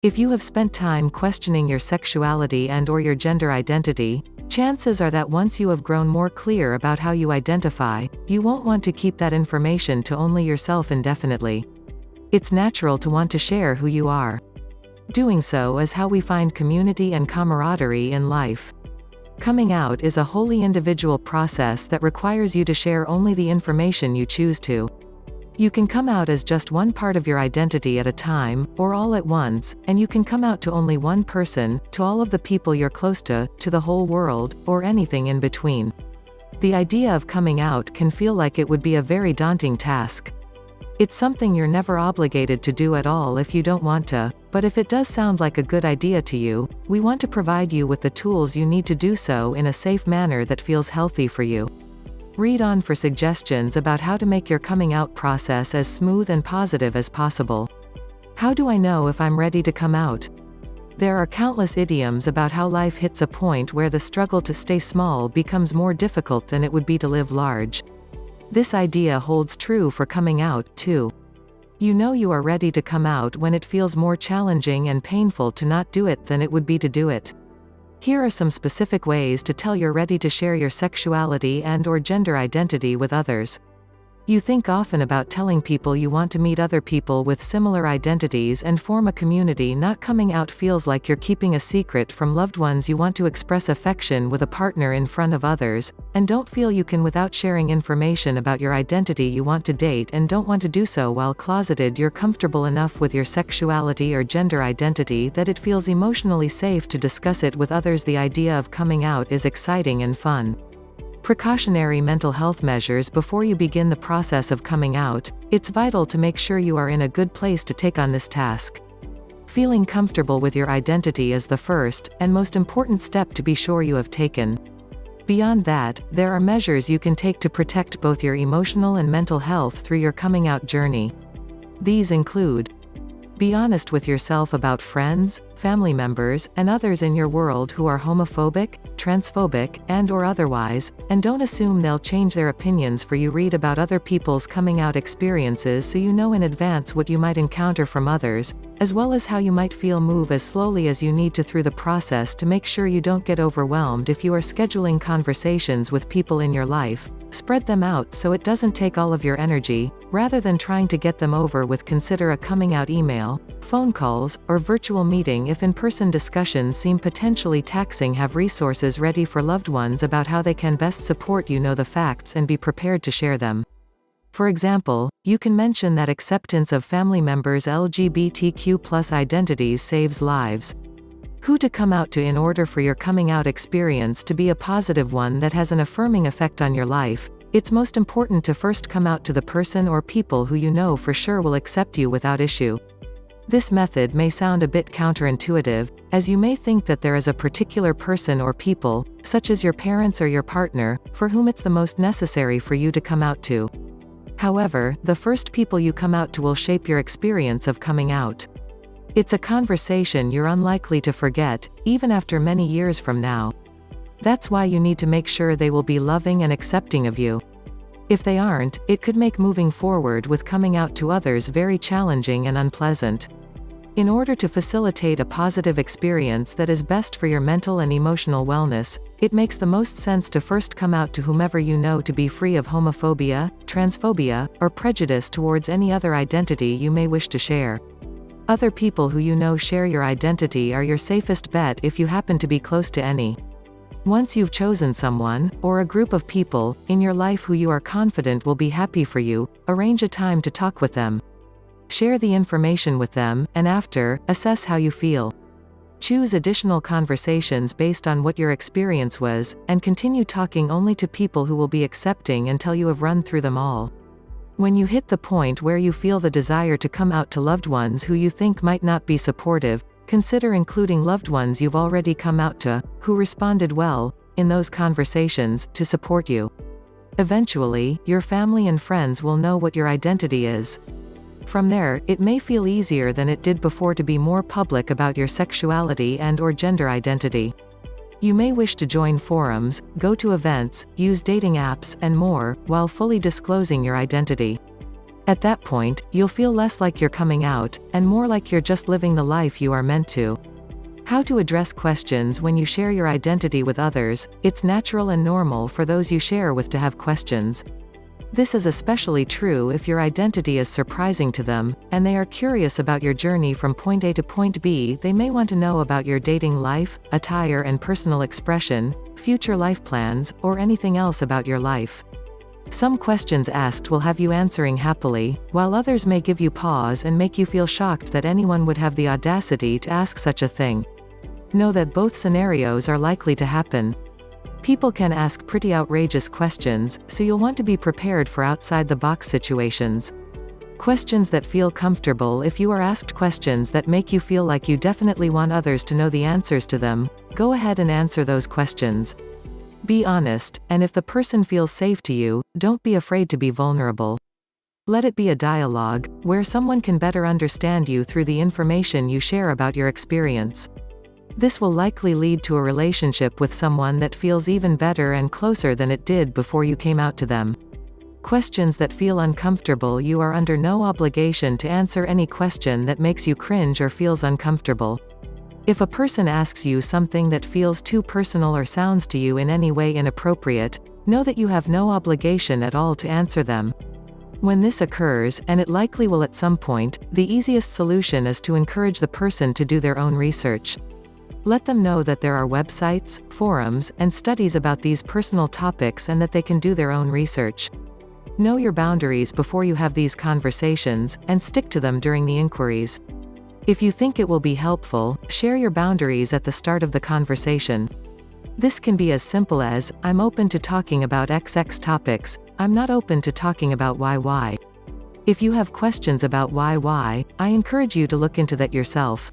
If you have spent time questioning your sexuality and/or your gender identity, chances are that once you have grown more clear about how you identify, you won't want to keep that information to only yourself indefinitely. It's natural to want to share who you are. Doing so is how we find community and camaraderie in life. Coming out is a wholly individual process that requires you to share only the information you choose to. You can come out as just one part of your identity at a time, or all at once, and you can come out to only one person, to all of the people you're close to the whole world, or anything in between. The idea of coming out can feel like it would be a very daunting task. It's something you're never obligated to do at all if you don't want to, but if it does sound like a good idea to you, we want to provide you with the tools you need to do so in a safe manner that feels healthy for you. Read on for suggestions about how to make your coming out process as smooth and positive as possible. How do I know if I'm ready to come out? There are countless idioms about how life hits a point where the struggle to stay small becomes more difficult than it would be to live large. This idea holds true for coming out, too. You know you are ready to come out when it feels more challenging and painful to not do it than it would be to do it. Here are some specific ways to tell you're ready to share your sexuality and/or gender identity with others. You think often about telling people you want to meet other people with similar identities and form a community. Not coming out feels like you're keeping a secret from loved ones you want to express affection with a partner in front of others, and don't feel you can without sharing information about your identity you want to date and don't want to do so while closeted. You're comfortable enough with your sexuality or gender identity that it feels emotionally safe to discuss it with others. The idea of coming out is exciting and fun. Precautionary mental health measures. Before you begin the process of coming out, it's vital to make sure you are in a good place to take on this task. Feeling comfortable with your identity is the first, and most important step to be sure you have taken. Beyond that, there are measures you can take to protect both your emotional and mental health through your coming out journey. These include: be honest with yourself about friends, family members, and others in your world who are homophobic, transphobic, and/or otherwise, and don't assume they'll change their opinions for you. Read about other people's coming out experiences so you know in advance what you might encounter from others, as well as how you might feel. Move as slowly as you need to through the process to make sure you don't get overwhelmed. If you are scheduling conversations with people in your life, spread them out so it doesn't take all of your energy. Rather than trying to get them over with, consider a coming out email, phone calls, or virtual meeting. If in-person discussions seem potentially taxing, have resources ready for loved ones about how they can best support you. Know the facts and be prepared to share them. For example, you can mention that acceptance of family members' LGBTQ+ identities saves lives. Who to come out to. In order for your coming out experience to be a positive one that has an affirming effect on your life, it's most important to first come out to the person or people who you know for sure will accept you without issue. This method may sound a bit counterintuitive, as you may think that there is a particular person or people, such as your parents or your partner, for whom it's the most necessary for you to come out to. However, the first people you come out to will shape your experience of coming out. It's a conversation you're unlikely to forget, even after many years from now. That's why you need to make sure they will be loving and accepting of you. If they aren't, it could make moving forward with coming out to others very challenging and unpleasant. In order to facilitate a positive experience that is best for your mental and emotional wellness, it makes the most sense to first come out to whomever you know to be free of homophobia, transphobia, or prejudice towards any other identity you may wish to share. Other people who you know share your identity are your safest bet if you happen to be close to any. Once you've chosen someone, or a group of people, in your life who you are confident will be happy for you, arrange a time to talk with them. Share the information with them, and after, assess how you feel. Choose additional conversations based on what your experience was, and continue talking only to people who will be accepting until you have run through them all. When you hit the point where you feel the desire to come out to loved ones who you think might not be supportive, consider including loved ones you've already come out to, who responded well, in those conversations, to support you. Eventually, your family and friends will know what your identity is. From there, it may feel easier than it did before to be more public about your sexuality and/or gender identity. You may wish to join forums, go to events, use dating apps, and more, while fully disclosing your identity. At that point, you'll feel less like you're coming out, and more like you're just living the life you are meant to. How to address questions when you share your identity with others. It's natural and normal for those you share with to have questions. This is especially true if your identity is surprising to them, and they are curious about your journey from point A to point B. They may want to know about your dating life, attire and personal expression, future life plans, or anything else about your life. Some questions asked will have you answering happily, while others may give you pause and make you feel shocked that anyone would have the audacity to ask such a thing. Know that both scenarios are likely to happen. People can ask pretty outrageous questions, so you'll want to be prepared for outside-the-box situations. Questions that feel comfortable. If you are asked questions that make you feel like you definitely want others to know the answers to them, go ahead and answer those questions. Be honest, and if the person feels safe to you, don't be afraid to be vulnerable. Let it be a dialogue, where someone can better understand you through the information you share about your experience. This will likely lead to a relationship with someone that feels even better and closer than it did before you came out to them. Questions that feel uncomfortable. You are under no obligation to answer any question that makes you cringe or feels uncomfortable. If a person asks you something that feels too personal or sounds to you in any way inappropriate, know that you have no obligation at all to answer them. When this occurs, and it likely will at some point, the easiest solution is to encourage the person to do their own research. Let them know that there are websites, forums, and studies about these personal topics and that they can do their own research. Know your boundaries before you have these conversations, and stick to them during the inquiries. If you think it will be helpful, share your boundaries at the start of the conversation. This can be as simple as, I'm open to talking about XX topics, I'm not open to talking about YY. If you have questions about YY, I encourage you to look into that yourself.